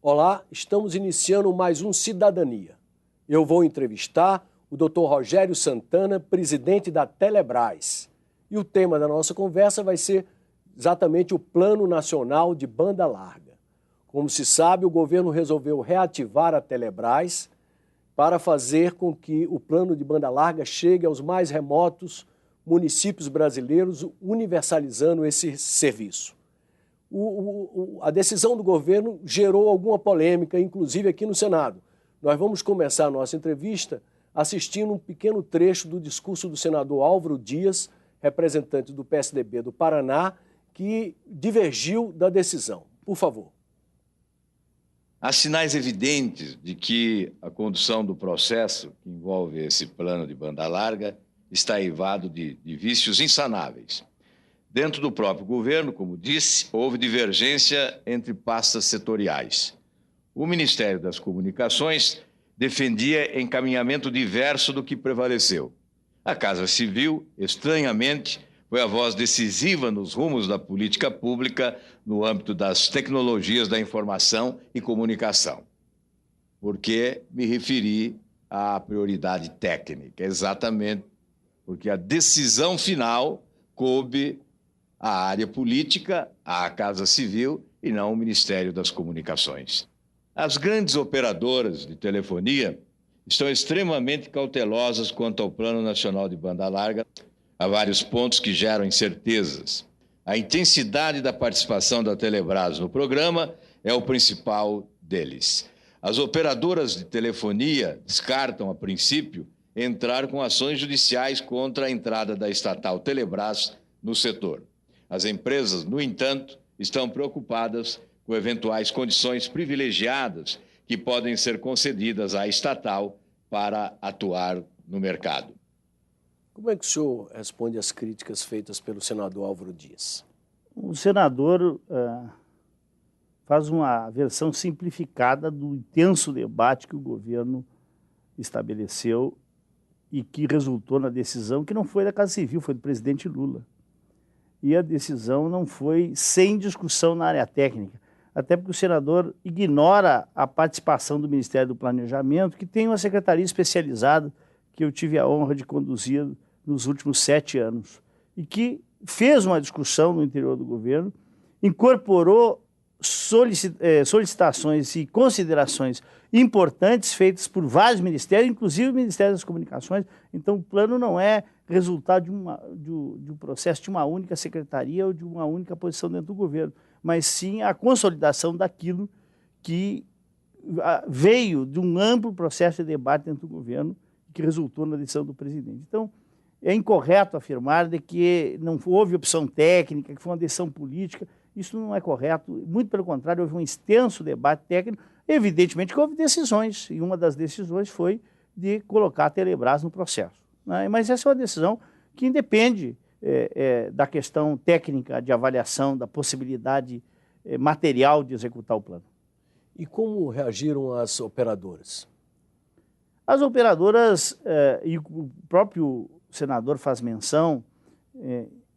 Olá, estamos iniciando mais um Cidadania. Eu vou entrevistar o Dr. Rogério Santana, presidente da Telebrás. E o tema da nossa conversa vai ser exatamente o Plano Nacional de Banda Larga. Como se sabe, o governo resolveu reativar a Telebrás para fazer com que o plano de banda larga chegue aos mais remotos municípios brasileiros, universalizando esse serviço. A decisão do governo gerou alguma polêmica, inclusive aqui no Senado. Nós vamos começar a nossa entrevista assistindo um pequeno trecho do discurso do senador Álvaro Dias, representante do PSDB do Paraná, que divergiu da decisão. Por favor. Há sinais evidentes de que a condução do processo que envolve esse plano de banda larga está eivado de vícios insanáveis. Dentro do próprio governo, como disse, houve divergência entre pastas setoriais. O Ministério das Comunicações defendia encaminhamento diverso do que prevaleceu. A Casa Civil, estranhamente, foi a voz decisiva nos rumos da política pública no âmbito das tecnologias da informação e comunicação. Porque me referi à prioridade técnica, exatamente porque a decisão final coube à área política, à Casa Civil e não ao Ministério das Comunicações. As grandes operadoras de telefonia estão extremamente cautelosas quanto ao Plano Nacional de Banda Larga. Há vários pontos que geram incertezas. A intensidade da participação da Telebrás no programa é o principal deles. As operadoras de telefonia descartam, a princípio, entrar com ações judiciais contra a entrada da estatal Telebrás no setor. As empresas, no entanto, estão preocupadas com eventuais condições privilegiadas que podem ser concedidas à estatal para atuar no mercado. Como é que o senhor responde às críticas feitas pelo senador Álvaro Dias? O senador faz uma versão simplificada do intenso debate que o governo estabeleceu e que resultou na decisão que não foi da Casa Civil, foi do presidente Lula. E a decisão não foi sem discussão na área técnica, até porque o senador ignora a participação do Ministério do Planejamento, que tem uma secretaria especializada que eu tive a honra de conduzir nos últimos 7 anos, e que fez uma discussão no interior do governo, incorporou solicitações e considerações importantes feitas por vários ministérios, inclusive o Ministério das Comunicações. Então, o plano não é resultado de um processo de uma única secretaria ou de uma única posição dentro do governo, mas sim a consolidação daquilo que veio de um amplo processo de debate dentro do governo que resultou na decisão do presidente. Então, é incorreto afirmar de que não houve opção técnica, que foi uma decisão política. Isso não é correto. Muito pelo contrário, houve um extenso debate técnico. Evidentemente que houve decisões, e uma das decisões foi de colocar a Telebrás no processo, né? Mas essa é uma decisão que independe da questão técnica de avaliação, da possibilidade material de executar o plano. E como reagiram as operadoras? As operadoras, e o próprio senador faz menção,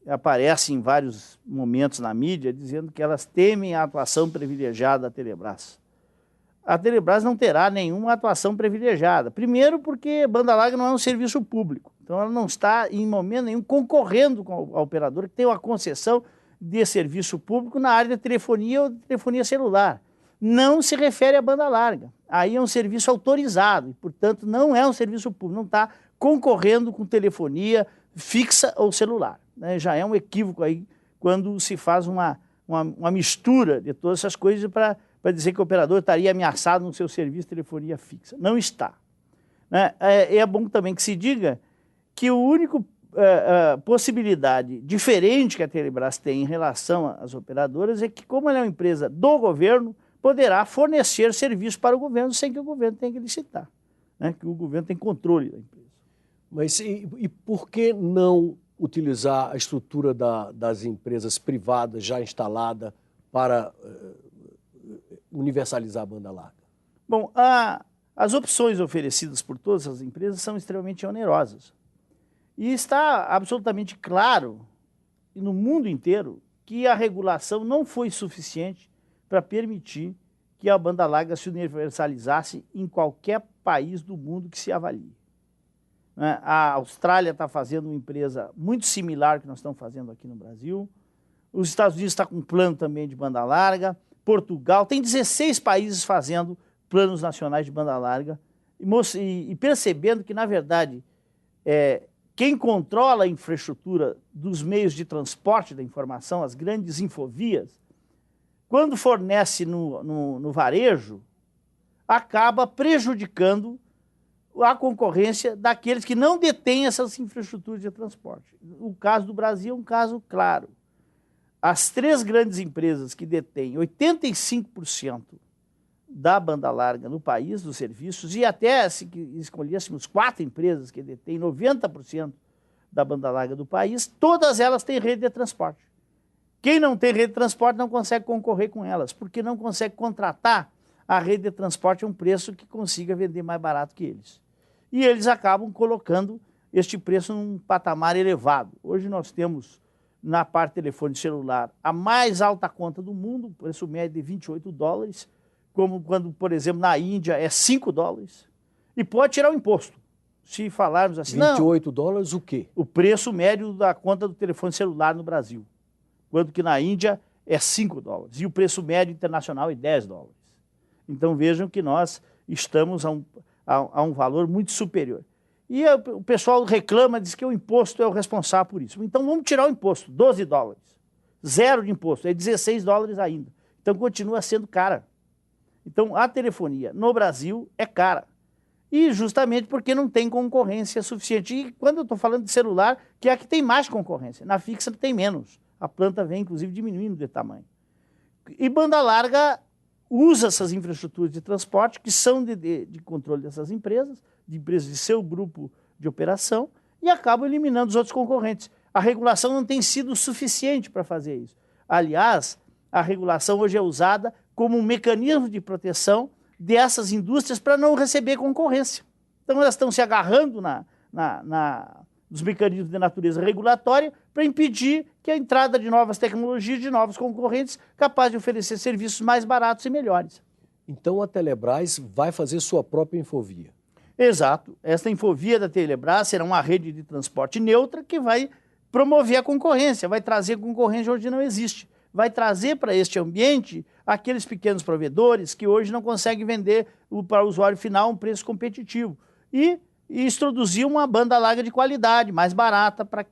aparece em vários momentos na mídia, dizendo que elas temem a atuação privilegiada da Telebrás. A Telebrás não terá nenhuma atuação privilegiada. Primeiro porque banda larga não é um serviço público, então ela não está em momento nenhum concorrendo com a operadora que tem uma concessão de serviço público na área de telefonia ou de telefonia celular. Não se refere à banda larga. Aí é um serviço autorizado e, portanto, não é um serviço público, não está concorrendo com telefonia fixa ou celular, né? Já é um equívoco aí quando se faz uma mistura de todas essas coisas para dizer que o operador estaria ameaçado no seu serviço de telefonia fixa. Não está, né? É bom também que se diga que o único possibilidade diferente que a Telebrás tem em relação às operadoras é que, como ela é uma empresa do governo, poderá fornecer serviço para o governo sem que o governo tenha que licitar, né? Que o governo tem controle da empresa. Mas e por que não utilizar a estrutura das empresas privadas já instalada para universalizar a banda larga? Bom, as opções oferecidas por todas as empresas são extremamente onerosas. E está absolutamente claro, no mundo inteiro, que a regulação não foi suficiente para permitir que a banda larga se universalizasse em qualquer país do mundo que se avalie. A Austrália está fazendo uma empresa muito similar ao que nós estamos fazendo aqui no Brasil. Os Estados Unidos estão com um plano também de banda larga. Portugal, tem 16 países fazendo planos nacionais de banda larga. E percebendo que, na verdade, quem controla a infraestrutura dos meios de transporte da informação, as grandes infovias, quando fornece no varejo, acaba prejudicando a concorrência daqueles que não detêm essas infraestruturas de transporte. O caso do Brasil é um caso claro. As 3 grandes empresas que detêm 85% da banda larga no país, dos serviços, e até se escolhêssemos 4 empresas que detêm 90% da banda larga do país, todas elas têm rede de transporte. Quem não tem rede de transporte não consegue concorrer com elas, porque não consegue contratar a rede de transporte a um preço que consiga vender mais barato que eles. E eles acabam colocando este preço num patamar elevado. Hoje nós temos, na parte de telefone celular, a mais alta conta do mundo, preço médio de 28 dólares, como quando, por exemplo, na Índia é 5 dólares, e pode tirar o imposto. Se falarmos assim, 28 dólares o quê? O preço médio da conta do telefone celular no Brasil, quando que na Índia é 5 dólares, e o preço médio internacional é 10 dólares. Então vejam que nós estamos a um valor muito superior. E o pessoal reclama, diz que o imposto é o responsável por isso. Então vamos tirar o imposto, 12 dólares. Zero de imposto, é 16 dólares ainda. Então continua sendo cara. Então a telefonia no Brasil é cara. E justamente porque não tem concorrência suficiente. E quando eu estou falando de celular, que é a que tem mais concorrência. Na fixa tem menos. A planta vem, inclusive, diminuindo de tamanho. E banda larga usa essas infraestruturas de transporte, que são de controle dessas empresas, de empresas de seu grupo de operação, e acabam eliminando os outros concorrentes. A regulação não tem sido suficiente para fazer isso. Aliás, a regulação hoje é usada como um mecanismo de proteção dessas indústrias para não receber concorrência. Então elas estão se agarrando nos mecanismos de natureza regulatória para impedir que a entrada de novas tecnologias, de novos concorrentes, capazes de oferecer serviços mais baratos e melhores. Então a Telebrás vai fazer sua própria infovia. Exato. Esta infovia da Telebrás será uma rede de transporte neutra que vai promover a concorrência, vai trazer concorrência onde não existe. Vai trazer para este ambiente aqueles pequenos provedores que hoje não conseguem vender para o usuário final um preço competitivo. E introduzir uma banda larga de qualidade, mais barata, para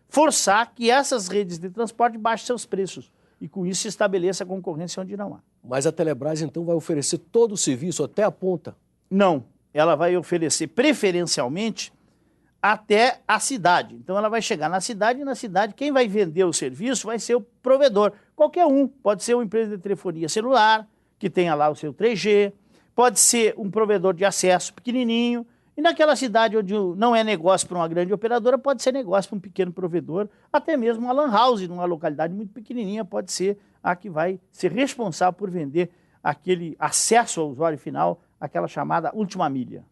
forçar que essas redes de transporte baixem seus preços. E com isso se estabeleça a concorrência onde não há. Mas a Telebrás então vai oferecer todo o serviço até a ponta? Não. Ela vai oferecer preferencialmente até a cidade. Então ela vai chegar na cidade, e na cidade quem vai vender o serviço vai ser o provedor. Qualquer um. Pode ser uma empresa de telefonia celular, que tenha lá o seu 3G, pode ser um provedor de acesso pequenininho, e naquela cidade onde não é negócio para uma grande operadora, pode ser negócio para um pequeno provedor, até mesmo uma lan house, numa localidade muito pequenininha, pode ser a que vai ser responsável por vender aquele acesso ao usuário final, aquela chamada última milha.